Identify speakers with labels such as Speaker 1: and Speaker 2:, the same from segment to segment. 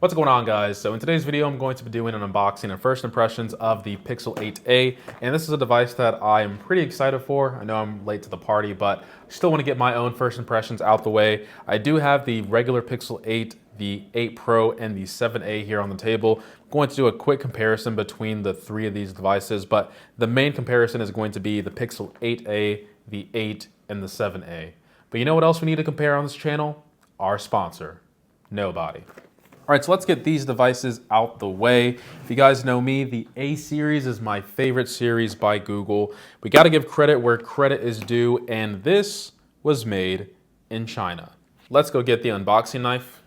Speaker 1: What's going on, guys? So in today's video, I'm going to be doing an unboxing and first impressions of the Pixel 8a, and this is a device that I am pretty excited for. I know I'm late to the party, but still want to get my own first impressions out the way. I do have the regular Pixel 8, the 8 Pro, and the 7a here on the table. I'm going to do a quick comparison between the three of these devices, but the main comparison is going to be the Pixel 8a, the 8, and the 7a. But you know what else we need to compare on this channel? Our sponsor, nobody. All right, so let's get these devices out the way. If you guys know me, the A series is my favorite series by Google. We got to give credit where credit is due, and this was made in China. Let's go get the unboxing knife.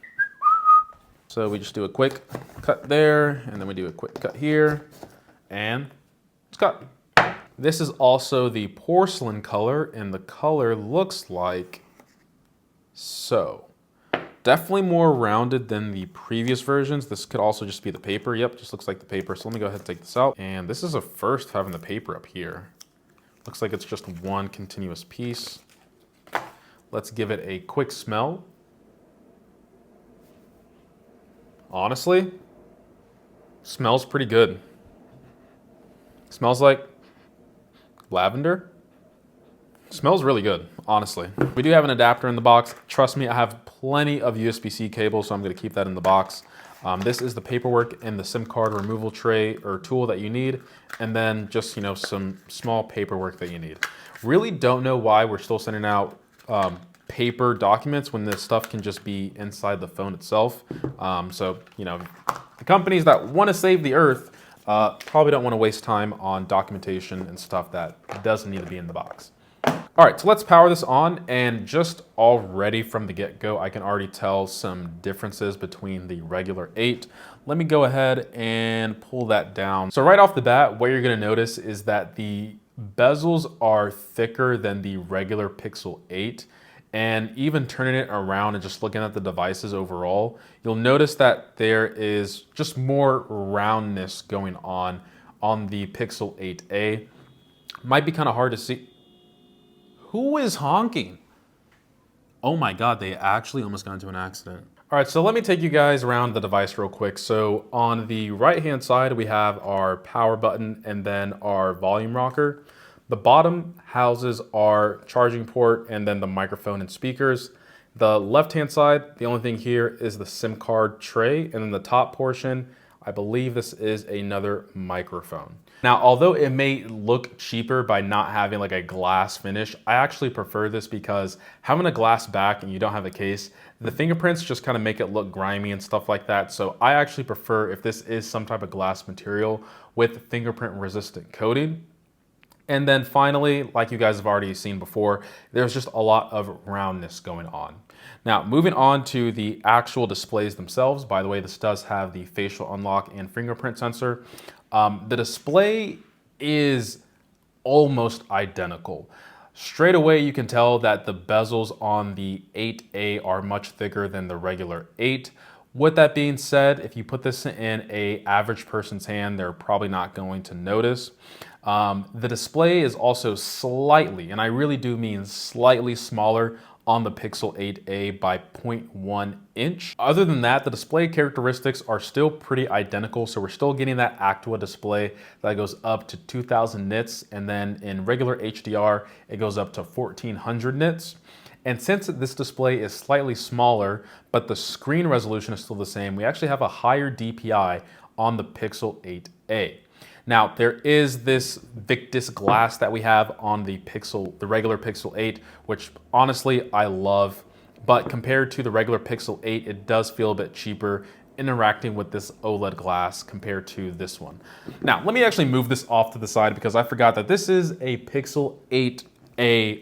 Speaker 1: So we just do a quick cut there, and then we do a quick cut here, and it's cut. This is also the porcelain color, and the color looks like so. Definitely more rounded than the previous versions. This could also just be the paper. Yep, just looks like the paper. So let me go ahead and take this out. And this is a first having the paper up here. Looks like it's just one continuous piece. Let's give it a quick smell. Honestly, smells pretty good. Smells like lavender. Smells really good, honestly. We do have an adapter in the box. Trust me, I have plenty of USB-C cables, so I'm gonna keep that in the box. This is the paperwork and the SIM card removal tray or tool that you need, and then just, some small paperwork that you need. Really don't know why we're still sending out paper documents when this stuff can just be inside the phone itself. The companies that wanna save the earth probably don't wanna waste time on documentation and stuff that doesn't need to be in the box. All right, so let's power this on, and just already from the get-go, I can already tell some differences between the regular 8. Let me go ahead and pull that down. So right off the bat, what you're gonna notice is that the bezels are thicker than the regular Pixel 8. And even turning it around and just looking at the devices overall, you'll notice that there is just more roundness going on the Pixel 8a. Might be kind of hard to see. Who is honking? Oh my God, they actually almost got into an accident. All right, so let me take you guys around the device real quick. So on the right-hand side, we have our power button and then our volume rocker. The bottom houses our charging port and then the microphone and speakers. The left-hand side, the only thing here is the SIM card tray, and then the top portion, I believe this is another microphone. Now, although it may look cheaper by not having like a glass finish, I actually prefer this because having a glass back and you don't have a case, the fingerprints just kind of make it look grimy and stuff like that. So I actually prefer if this is some type of glass material with fingerprint resistant coating. And then finally, like you guys have already seen before, there's just a lot of roundness going on. Now, moving on to the actual displays themselves. By the way, this does have the facial unlock and fingerprint sensor. The display is almost identical. Straight away, you can tell that the bezels on the 8a are much thicker than the regular 8. With that being said, if you put this in an average person's hand, they're probably not going to notice. The display is also slightly, and I really do mean slightly smaller on the Pixel 8a by 0.1 inch. Other than that, the display characteristics are still pretty identical. So we're still getting that Actua display that goes up to 2000 nits. And then in regular HDR, it goes up to 1400 nits. And since this display is slightly smaller, but the screen resolution is still the same, we actually have a higher DPI on the Pixel 8a. Now, there is this Victus glass that we have on the regular Pixel 8, which honestly I love, but compared to the regular Pixel 8, it does feel a bit cheaper interacting with this OLED glass compared to this one. Now, let me actually move this off to the side because I forgot that this is a Pixel 8a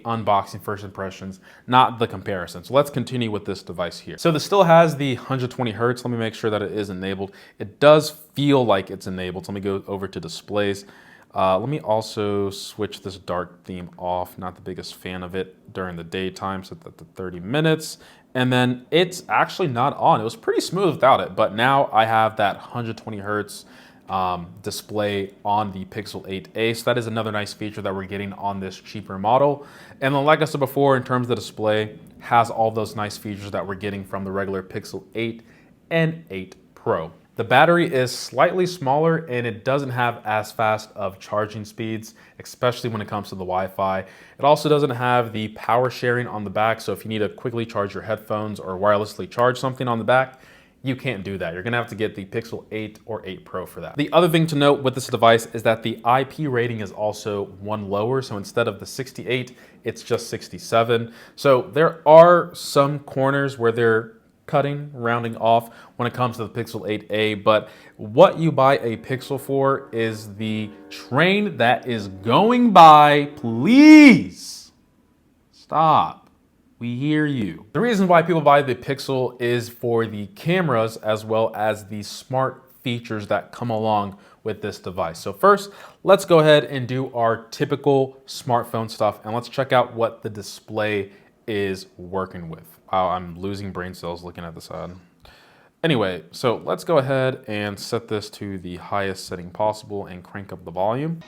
Speaker 1: unboxing first impressions, not the comparison. So let's continue with this device here. So this still has the 120 Hertz. Let me make sure that it is enabled. It does feel like it's enabled. So let me go over to displays. Let me also switch this dark theme off. Not the biggest fan of it during the daytime, set that to 30 minutes. And then it's actually not on. It was pretty smooth without it, but now I have that 120 Hertz display on the Pixel 8a. So that is another nice feature that we're getting on this cheaper model. And then like I said before, in terms of the display, has all those nice features that we're getting from the regular Pixel 8 and 8 Pro. The battery is slightly smaller and it doesn't have as fast of charging speeds, especially when it comes to the Wi-Fi. It also doesn't have the power sharing on the back, so if you need to quickly charge your headphones or wirelessly charge something on the back, you can't do that. You're gonna have to get the Pixel 8 or 8 Pro for that. The other thing to note with this device is that the IP rating is also one lower. So instead of the 68, it's just 67. So there are some corners where they're cutting, rounding off when it comes to the Pixel 8a, but what you buy a Pixel for is the train that is going by. Please stop. We hear you. The reason why people buy the Pixel is for the cameras as well as the smart features that come along with this device. So first, let's go ahead and do our typical smartphone stuff and let's check out what the display is working with. Wow, I'm losing brain cells looking at this ad. Anyway, so let's go ahead and set this to the highest setting possible and crank up the volume.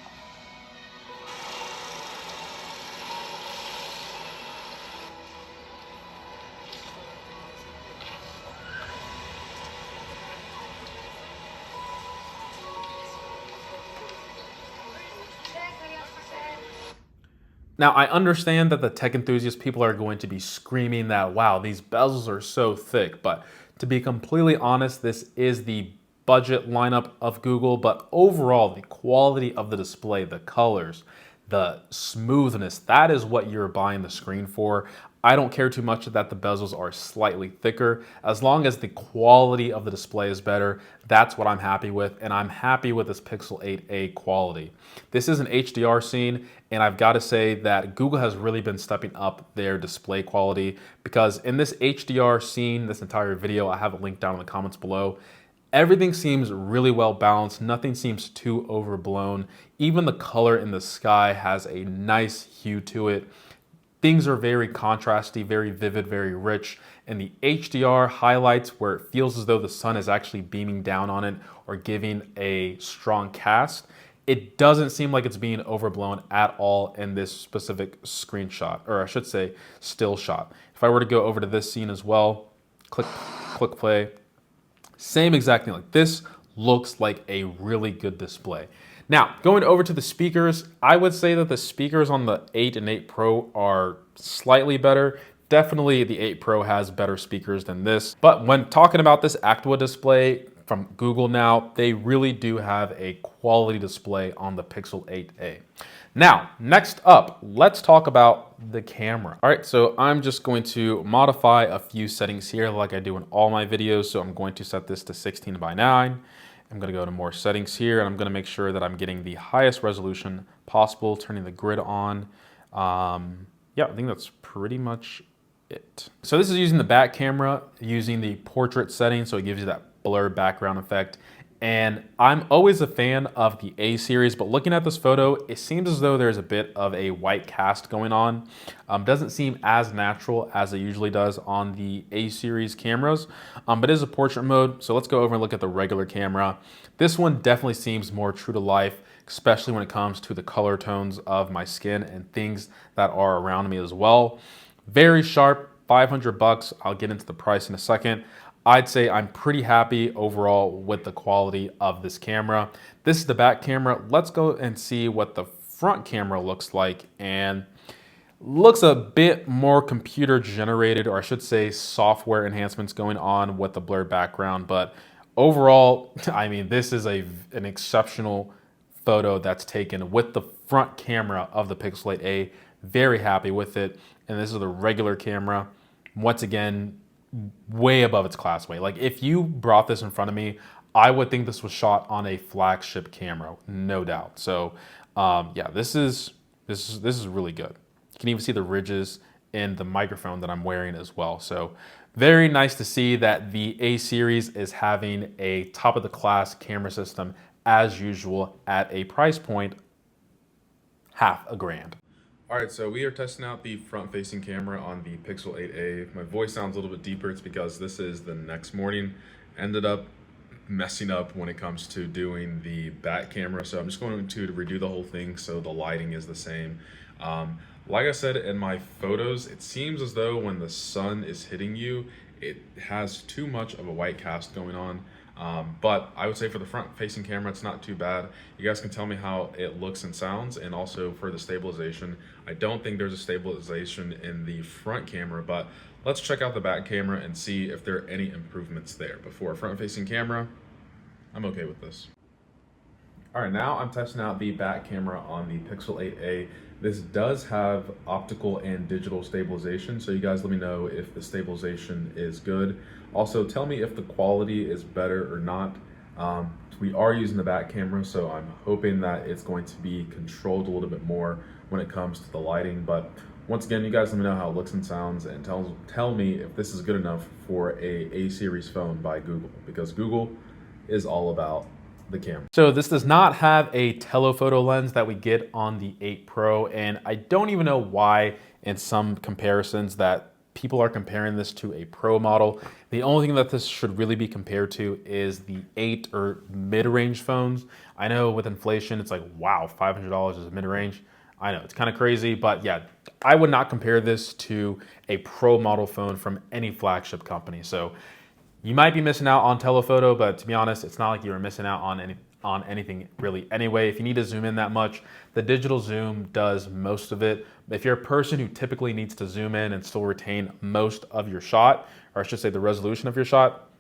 Speaker 1: Now, I understand that the tech enthusiast people are going to be screaming that, wow, these bezels are so thick. But to be completely honest, this is the budget lineup of Google. But overall, the quality of the display, the colors, the smoothness, that is what you're buying the screen for. I don't care too much that the bezels are slightly thicker. As long as the quality of the display is better, that's what I'm happy with. And I'm happy with this Pixel 8a quality. This is an HDR scene, and I've got to say that Google has really been stepping up their display quality, because in this HDR scene, this entire video, I have a link down in the comments below, everything seems really well balanced. Nothing seems too overblown. Even the color in the sky has a nice hue to it. Things are very contrasty, very vivid, very rich. And the HDR highlights where it feels as though the sun is actually beaming down on it or giving a strong cast. It doesn't seem like it's being overblown at all in this specific screenshot, or I should say still shot. If I were to go over to this scene as well, click play, same exact thing. Like, this looks like a really good display. Now, going over to the speakers, I would say that the speakers on the 8 and 8 Pro are slightly better. Definitely the 8 Pro has better speakers than this. But when talking about this Actua display from Google now, they really do have a quality display on the Pixel 8a. Now, next up, let's talk about the camera. All right, so I'm just going to modify a few settings here like I do in all my videos. So I'm going to set this to 16:9. I'm gonna go to more settings here, and I'm gonna make sure that I'm getting the highest resolution possible, turning the grid on. Yeah, I think that's pretty much it. So this is using the back camera, using the portrait setting, so it gives you that blurred background effect. And I'm always a fan of the A series, but looking at this photo, it seems as though there's a bit of a white cast going on. Doesn't seem as natural as it usually does on the A series cameras, but it is a portrait mode. So let's go over and look at the regular camera. This one definitely seems more true to life, especially when it comes to the color tones of my skin and things that are around me as well. Very sharp, 500 bucks. I'll get into the price in a second. I'd say I'm pretty happy overall with the quality of this camera. This is the back camera. Let's go and see what the front camera looks like, and looks a bit more computer generated, or I should say software enhancements going on with the blurred background. But overall, I mean, this is an exceptional photo that's taken with the front camera of the Pixel 8a. Very happy with it. And this is the regular camera. Once again, way above its class weight. Like, if you brought this in front of me, I would think this was shot on a flagship camera, no doubt. So yeah, this is really good. You can even see the ridges in the microphone that I'm wearing as well. So very nice to see that the A series is having a top of the class camera system as usual at a price point half a grand. All right, so we are testing out the front-facing camera on the Pixel 8a. My voice sounds a little bit deeper. It's because this is the next morning. Ended up messing up when it comes to doing the back camera, so I'm just going to redo the whole thing so the lighting is the same. Like I said in my photos, it seems as though when the sun is hitting you, it has too much of a white cast going on. But I would say for the front facing camera, it's not too bad. You guys can tell me how it looks and sounds, and also for the stabilization. I don't think there's a stabilization in the front camera, but let's check out the back camera and see if there are any improvements there. But for a front facing camera, I'm okay with this. All right, now I'm testing out the back camera on the Pixel 8a. This does have optical and digital stabilization, so you guys let me know if the stabilization is good. Also, tell me if the quality is better or not. We are using the back camera, so I'm hoping that it's going to be controlled a little bit more when it comes to the lighting. But once again, you guys let me know how it looks and sounds, and tell me if this is good enough for a series phone by Google, because Google is all about the camera. So this does not have a telephoto lens that we get on the 8 Pro, and I don't even know why in some comparisons that people are comparing this to a Pro model. The only thing that this should really be compared to is the 8 or mid-range phones. I know with inflation, it's like, wow, $500 is mid-range. I know, it's kind of crazy, but yeah, I would not compare this to a Pro model phone from any flagship company. So you might be missing out on telephoto, but to be honest, it's not like you were missing out on anything really anyway. If you need to zoom in that much, the digital zoom does most of it. If you're a person who typically needs to zoom in and still retain most of your shot, or I should say the resolution of your shot,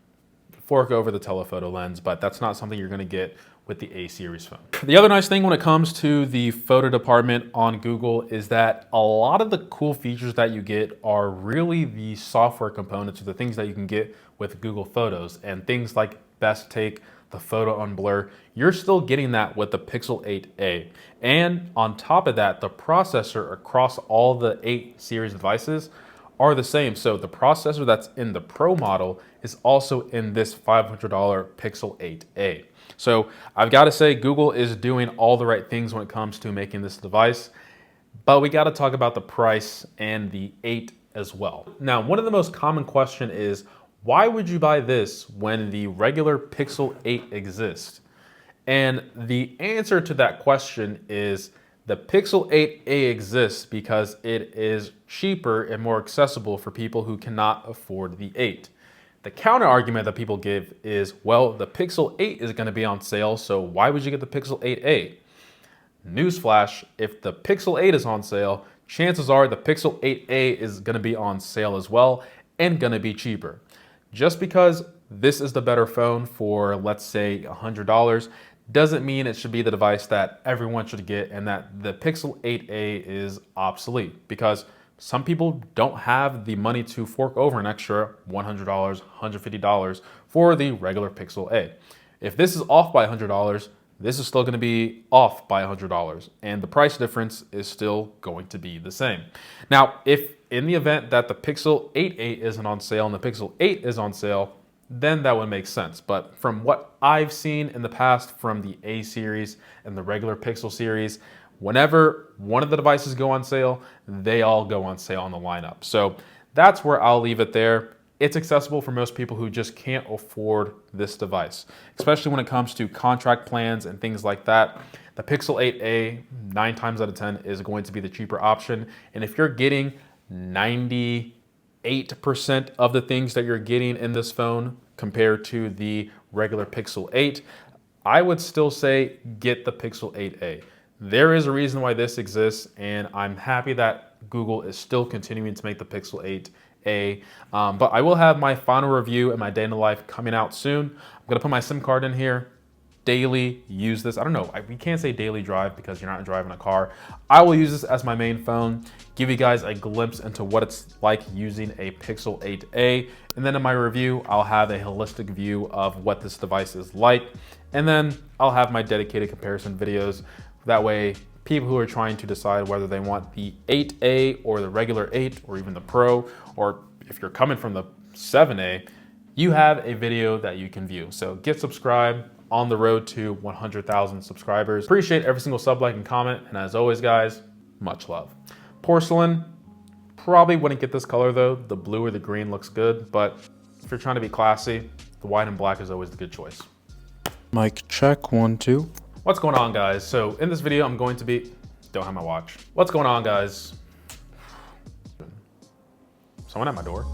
Speaker 1: fork over the telephoto lens, but that's not something you're gonna get with the A series phone. The other nice thing when it comes to the photo department on Google is that a lot of the cool features that you get are really the software components or the things that you can get with Google Photos, and things like Best Take, the photo unblur. You're still getting that with the Pixel 8a. And on top of that, the processor across all the 8 series devices are the same. So the processor that's in the Pro model is also in this $500 Pixel 8a. So I've got to say Google is doing all the right things when it comes to making this device, but we got to talk about the price and the 8 as well. Now, one of the most common question is, why would you buy this when the regular Pixel 8 exists? And the answer to that question is the Pixel 8a exists because it is cheaper and more accessible for people who cannot afford the 8. The counter argument that people give is, well, the Pixel 8 is going to be on sale, so why would you get the Pixel 8a? Newsflash, if the Pixel 8 is on sale, chances are the Pixel 8a is going to be on sale as well and going to be cheaper. Just because this is the better phone for, let's say, $100 doesn't mean it should be the device that everyone should get and that the Pixel 8a is obsolete, because some people don't have the money to fork over an extra $100, $150 for the regular Pixel A. If this is off by $100, this is still going to be off by $100, and the price difference is still going to be the same. Now, if in the event that the Pixel 8a isn't on sale and the Pixel 8 is on sale, then that would make sense. But from what I've seen in the past from the A series and the regular Pixel series, whenever one of the devices go on sale, they all go on sale on the lineup. So that's where I'll leave it there. It's accessible for most people who just can't afford this device, especially when it comes to contract plans and things like that. The Pixel 8a, 9 times out of 10, is going to be the cheaper option. And if you're getting 98% of the things that you're getting in this phone compared to the regular Pixel 8, I would still say get the Pixel 8a. There is a reason why this exists, and I'm happy that Google is still continuing to make the Pixel 8a. But I will have my final review and my day in the life coming out soon. I'm gonna put my SIM card in here. Daily use this. I don't know, we can't say daily drive because you're not driving a car. I will use this as my main phone, give you guys a glimpse into what it's like using a Pixel 8a. And then in my review, I'll have a holistic view of what this device is like. And then I'll have my dedicated comparison videos. That way, people who are trying to decide whether they want the 8a or the regular 8 or even the Pro, or if you're coming from the 7a, you have a video that you can view. So get subscribed, on the road to 100,000 subscribers. Appreciate every single sub, like, and comment. And as always, guys, much love. Porcelain, probably wouldn't get this color though. The blue or the green looks good, but if you're trying to be classy, the white and black is always the good choice.
Speaker 2: Mic check, 1, 2.
Speaker 1: What's going on, guys? So in this video, I'm going to be, don't have my watch. What's going on, guys? Someone at my door.